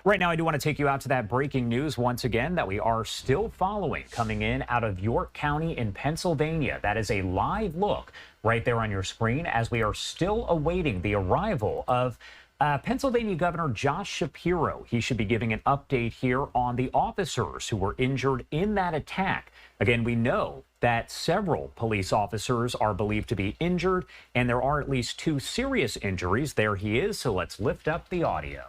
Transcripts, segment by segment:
Right now, I do want to take you out to that breaking news once again that we are still following coming in out of York County in Pennsylvania. That is a live look right there on your screen as we are still awaiting the arrival of Pennsylvania Governor Josh Shapiro. He should be giving an update here on the officers who were injured in that attack. Again, we know that several police officers are believed to be injured, and there are at least 2 serious injuries. There he is, so let's lift up the audio.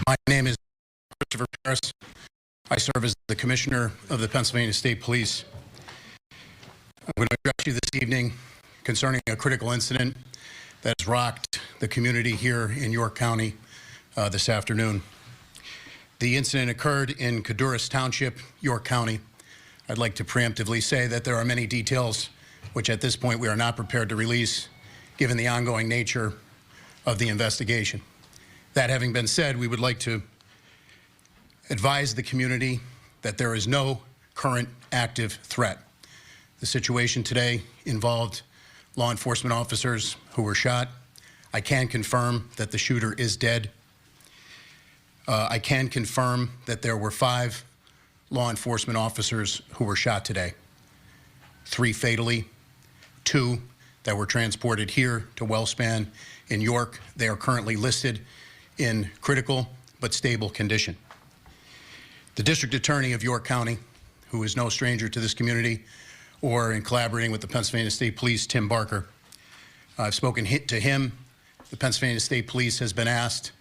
My name is Christopher Paris. I serve as the Commissioner of the Pennsylvania State Police. I'm going to address you this evening concerning a critical incident that has rocked the community here in York County this afternoon. The incident occurred in Codorus Township, York County. I'd like to preemptively say that there are many details which at this point we are not prepared to release given the ongoing nature of the investigation. That having been said, we would like to advise the community that there is no current active threat. The situation today involved law enforcement officers who were shot. I can confirm that the shooter is dead. I can confirm that there were 5 law enforcement officers who were shot today. 3 fatally, 2 that were transported here to Wellspan in York. They are currently listed in critical but stable condition. The District Attorney of York County, who is no stranger to this community, or in collaborating with the Pennsylvania State Police, Tim Barker. I've spoken to him. The Pennsylvania State Police has been asked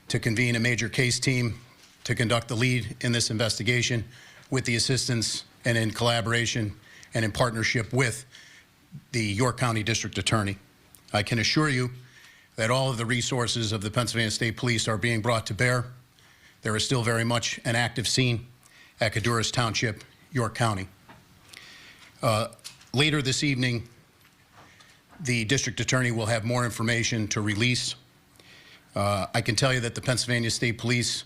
to convene a major case team to conduct the lead in this investigation with the assistance and in collaboration and in partnership with the York County District Attorney. I can assure you that all of the resources of the Pennsylvania State Police are being brought to bear. There is still very much an active scene at Codorus Township, York County. Later this evening, the District Attorney will have more information to release. I can tell you that the Pennsylvania State Police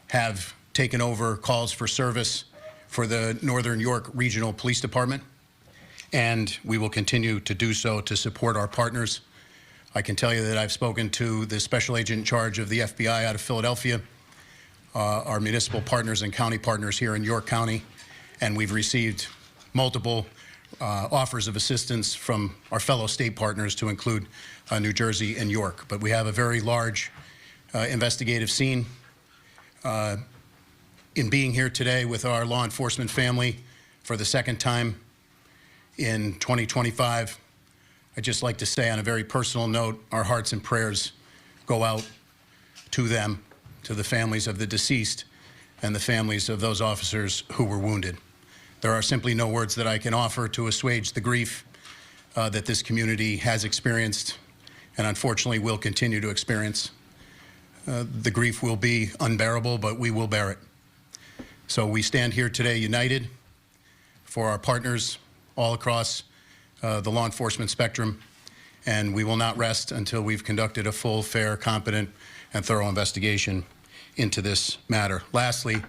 have taken over calls for service for the Northern York Regional Police Department, and we will continue to do so to support our partners. I can tell you that I've spoken to the special agent in charge of the FBI out of Philadelphia, our municipal partners and county partners here in York County, and we've received multiple offers of assistance from our fellow state partners to include New Jersey and York. But we have a very large investigative scene. In being here today with our law enforcement family for the 2nd time in 2025, I'd just like to say on a very personal note, our hearts and prayers go out to them, to the families of the deceased and the families of those officers who were wounded. There are simply no words that I can offer to assuage the grief that this community has experienced and unfortunately will continue to experience. The grief will be unbearable, but we will bear it. So we stand here today united for our partners all across the law enforcement spectrum, and we will not rest until we've conducted a full, fair, competent, and thorough investigation into this matter. Lastly,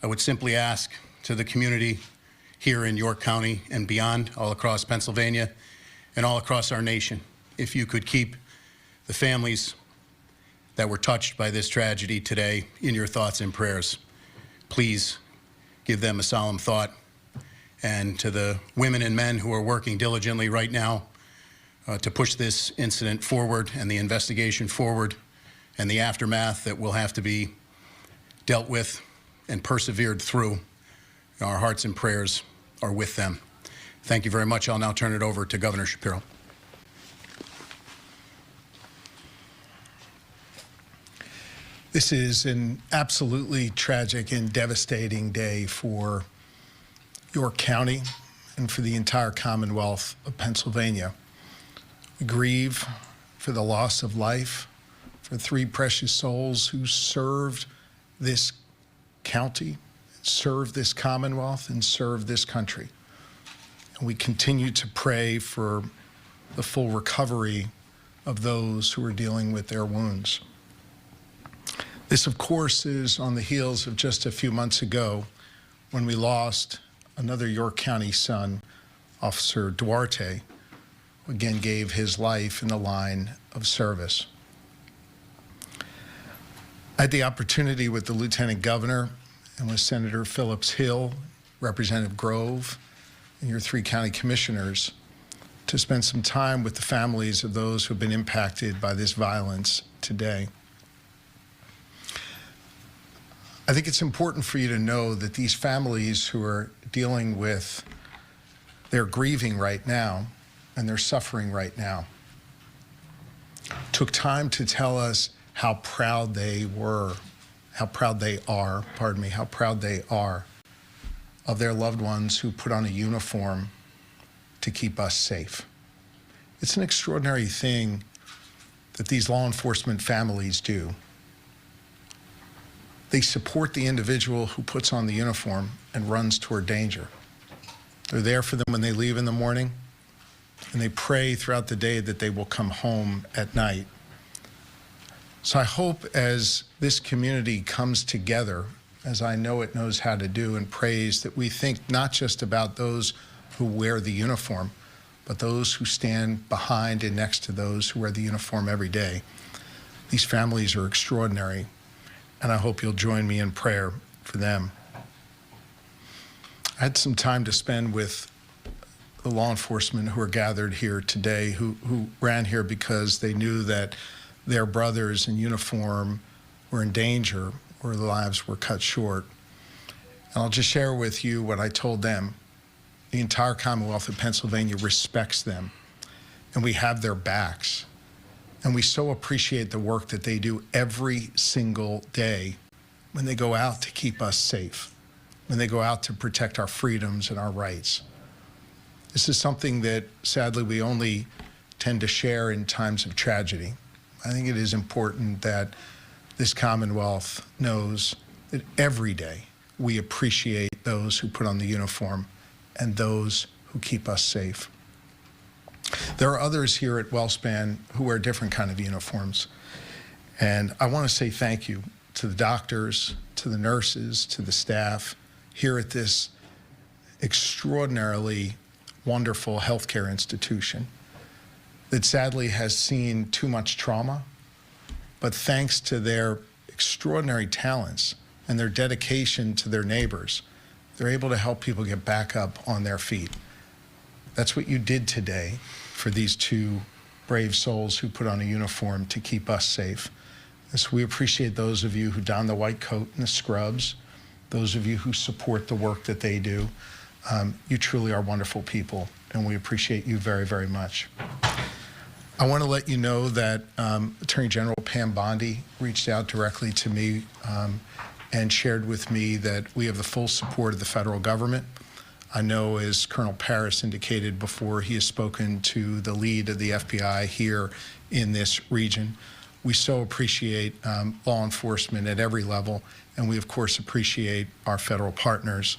I would simply ask to the community here in York County and beyond, all across Pennsylvania and all across our nation, if you could keep the families that were touched by this tragedy today in your thoughts and prayers. Please give them a solemn thought. And to the women and men who are working diligently right now to push this incident forward and the investigation forward and the aftermath that will have to be dealt with and persevered through, our hearts and prayers are with them. Thank you very much. I'll now turn it over to Governor Shapiro. This is an absolutely tragic and devastating day for York County and for the entire Commonwealth of Pennsylvania. We grieve for the loss of life for 3 precious souls who served this county, served this Commonwealth, and served this country. And we continue to pray for the full recovery of those who are dealing with their wounds. This, of course, is on the heels of just a few months ago when we lost another York County son, Officer Duarte, who again gave his life in the line of service. I had the opportunity with the Lieutenant Governor and with Senator Phillips Hill, Representative Grove, and your 3 county commissioners to spend some time with the families of those who have been impacted by this violence today. I think it's important for you to know that these families who are dealing with, they're grieving right now and they're suffering right now, took time to tell us how proud they are of their loved ones who put on a uniform to keep us safe. It's an extraordinary thing that these law enforcement families do. They support the individual who puts on the uniform and runs toward danger. They're there for them when they leave in the morning, and they pray throughout the day that they will come home at night. So I hope as this community comes together, as I know it knows how to do, and prays, that we think not just about those who wear the uniform, but those who stand behind and next to those who wear the uniform every day. These families are extraordinary, and I hope you'll join me in prayer for them. I had some time to spend with the law enforcement who are gathered here today, who ran here because they knew that their brothers in uniform were in danger or their lives were cut short. And I'll just share with you what I told them. The entire Commonwealth of Pennsylvania respects them, and we have their backs. And we so appreciate the work that they do every single day when they go out to keep us safe, when they go out to protect our freedoms and our rights. This is something that, sadly, we only tend to share in times of tragedy. I think it is important that this Commonwealth knows that every day we appreciate those who put on the uniform and those who keep us safe. There are others here at WellSpan who wear different kind of uniforms. And I want to say thank you to the doctors, to the nurses, to the staff here at this extraordinarily wonderful healthcare institution that sadly has seen too much trauma. But thanks to their extraordinary talents and their dedication to their neighbors, they're able to help people get back up on their feet. That's what you did today for these 2 brave souls who put on a uniform to keep us safe. And so we appreciate those of you who don the white coat and the scrubs, those of you who support the work that they do. You truly are wonderful people, and we appreciate you very, very much. I want to let you know that Attorney General Pam Bondi reached out directly to me and shared with me that we have the full support of the federal government. I know, as Colonel Paris indicated before, he has spoken to the lead of the FBI here in this region. We so appreciate law enforcement at every level, and we, of course, appreciate our federal partners.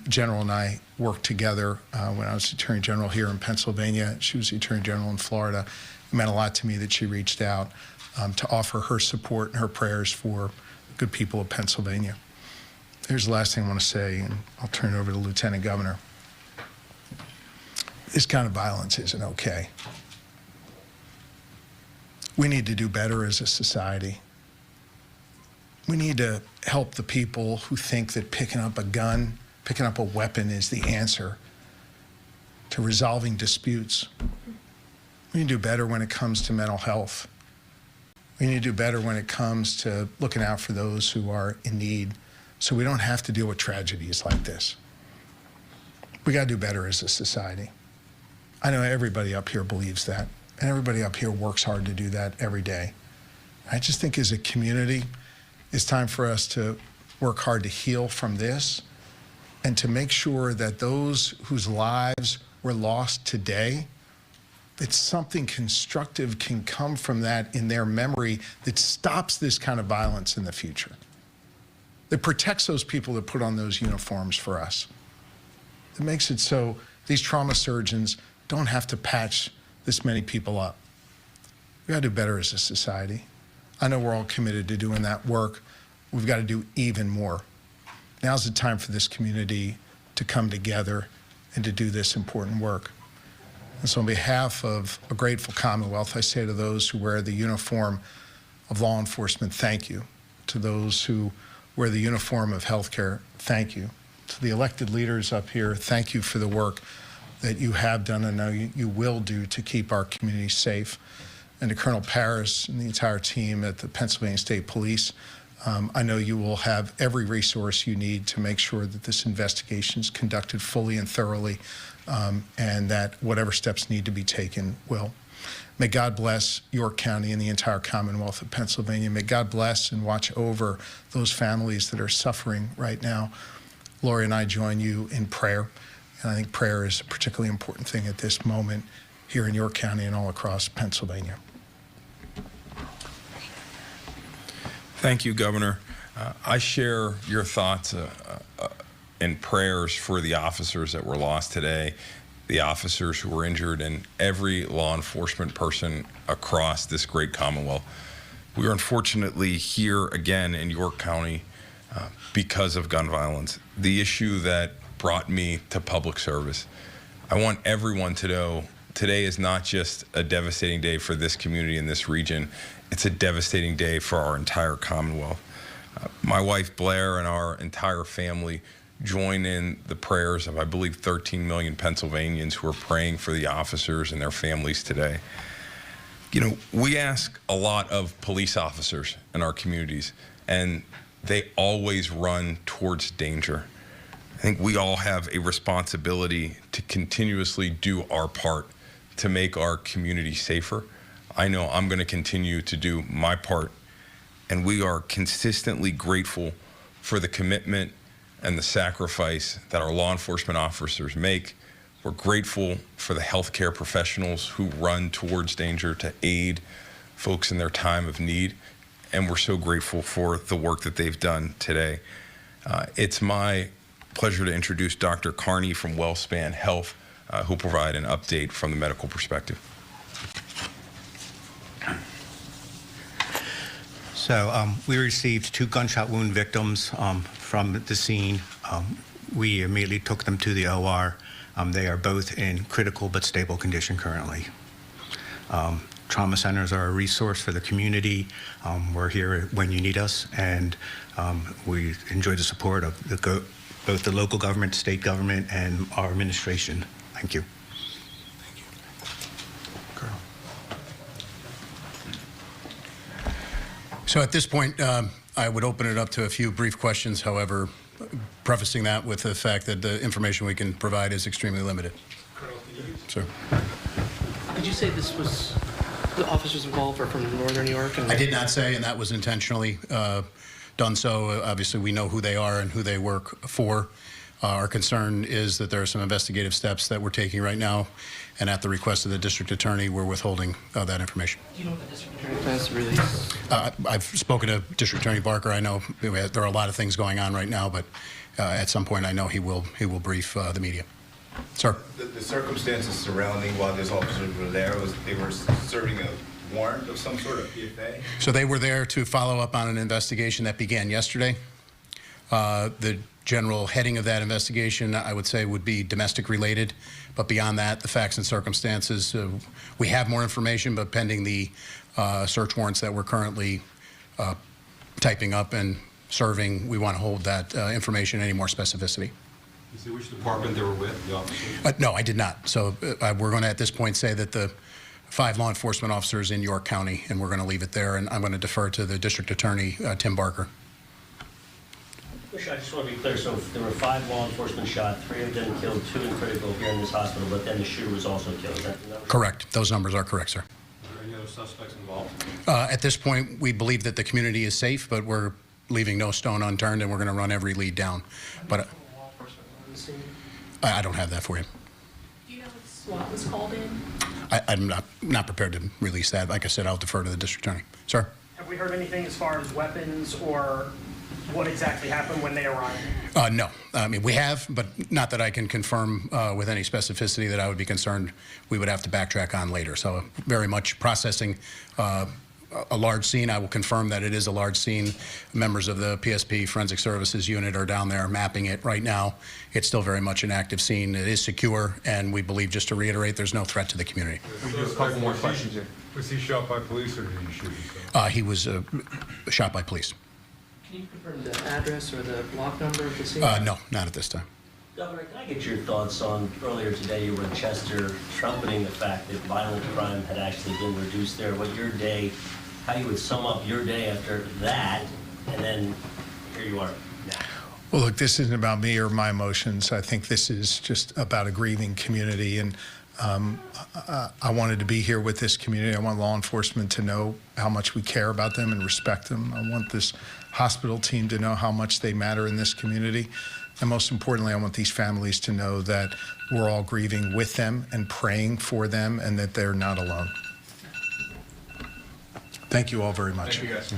General and I worked together when I was Attorney General here in Pennsylvania. She was the Attorney General in Florida. It meant a lot to me that she reached out to offer her support and her prayers for good people of Pennsylvania. Here's the last thing I want to say, and I'll turn it over to the Lieutenant Governor. This kind of violence isn't okay. We need to do better as a society. We need to help the people who think that picking up a gun, picking up a weapon is the answer to resolving disputes. We need to do better when it comes to mental health. We need to do better when it comes to looking out for those who are in need, so we don't have to deal with tragedies like this. We got to do better as a society. I know everybody up here believes that, and everybody up here works hard to do that every day. I just think as a community, it's time for us to work hard to heal from this and to make sure that those whose lives were lost today, that something constructive can come from that in their memory that stops this kind of violence in the future, that protects those people that put on those uniforms for us, that makes it so these trauma surgeons don't have to patch this many people up. We gotta do better as a society. I know we're all committed to doing that work. We've got to do even more. Now's the time for this community to come together and to do this important work. And so on behalf of a grateful Commonwealth, I say to those who wear the uniform of law enforcement, thank you. To those who wear the uniform of healthcare, thank you. To the elected leaders up here, thank you for the work that you have done and know you will do to keep our community safe. And to Colonel Paris and the entire team at the Pennsylvania State Police, I know you will have every resource you need to make sure that this investigation is conducted fully and thoroughly, and that whatever steps need to be taken will. May God bless York County and the entire Commonwealth of Pennsylvania. May God bless and watch over those families that are suffering right now. Lori and I join you in prayer, and I think prayer is a particularly important thing at this moment here in York County and all across Pennsylvania. Thank you, Governor. I share your thoughts and prayers for the officers that were lost today, the officers who were injured, and every law enforcement person across this great Commonwealth. We are unfortunately here again in York County because of gun violence, the issue that brought me to public service. I want everyone to know today is not just a devastating day for this community in this region, it's a devastating day for our entire Commonwealth. My wife Blair and our entire family join in the prayers of, I believe, 13 million Pennsylvanians who are praying for the officers and their families today. You know, we ask a lot of police officers in our communities, and they always run towards danger. I think we all have a responsibility to continuously do our part to make our community safer. I know I'm going to continue to do my part, and we are consistently grateful for the commitment and the sacrifice that our law enforcement officers make. We're grateful for the healthcare professionals who run towards danger to aid folks in their time of need, and we're so grateful for the work that they've done today. It's my pleasure to introduce Dr. Carney from WellSpan Health, who will provide an update from the medical perspective. So we received 2 gunshot wound victims from the scene. We immediately took them to the OR. They are both in critical but stable condition currently. Trauma centers are a resource for the community. We're here when you need us, and we enjoy the support of both the local government, state government, and our administration. Thank you. So at this point, I would open it up to a few brief questions, however, prefacing that with the fact that the information we can provide is extremely limited. Sir. Did you say this was the officers involved are from Northern New York? I did not say, and that was intentionally done so. Obviously, we know who they are and who they work for. Our concern is that there are some investigative steps that we're taking right now, and at the request of the district attorney, we're withholding that information. Do you know what the district attorney plans to release? I've spoken to District Attorney Barker. I know there are a lot of things going on right now, but at some point, I know he will brief the media. Sir. The circumstances surrounding while those officers were there was they were serving a warrant of some sort of PFA? So they were there to follow up on an investigation that began yesterday. The general heading of that investigation, I would say, would be domestic related. But beyond that, the facts and circumstances, we have more information, but pending the search warrants that we're currently typing up and serving, we want to hold that information any more specificity. You say which department they were with, the officers? No, I did not. So we're going to, at this point, say that the 5 law enforcement officers in York County, and we're going to leave it there. And I'm going to defer to the district attorney, Tim Barker. I just want to be clear. So there were 5 law enforcement shot, 3 of them killed, 2 in critical here in this hospital, but then the shooter was also killed. Is that the number? Correct. Those numbers are correct, sir. Are there any other suspects involved? At this point, we believe that the community is safe, but we're leaving no stone unturned, and we're going to run every lead down. But I don't have that for you. Do you know if SWAT was called in? I'm not prepared to release that. Like I said, I'll defer to the district attorney. Sir? Have we heard anything as far as weapons or what exactly happened when they arrived? No. I mean, we have, but not that I can confirm with any specificity that I would be concerned we would have to backtrack on later. So very much processing a large scene. I will confirm that it is a large scene. Members of the PSP Forensic Services Unit are down there mapping it right now. It's still very much an active scene. It is secure, and we believe, just to reiterate, there's no threat to the community. We do a couple more questions here. Was he shot by police or did he shoot himself? He was shot by police. Can you confirm the address or the block number of the scene? No, not at this time. Governor, can I get your thoughts on, earlier today you were in Chester trumpeting the fact that violent crime had actually been reduced there. What your day, how you would sum up your day after that, and then here you are now. Well, look, this isn't about me or my emotions. I think this is just about a grieving community, and I wanted to be here with this community. I want law enforcement to know how much we care about them and respect them. I want this hospital team to know how much they matter in this community. And most importantly, I want these families to know that we're all grieving with them and praying for them and that they're not alone. Thank you all very much. Thank you, guys.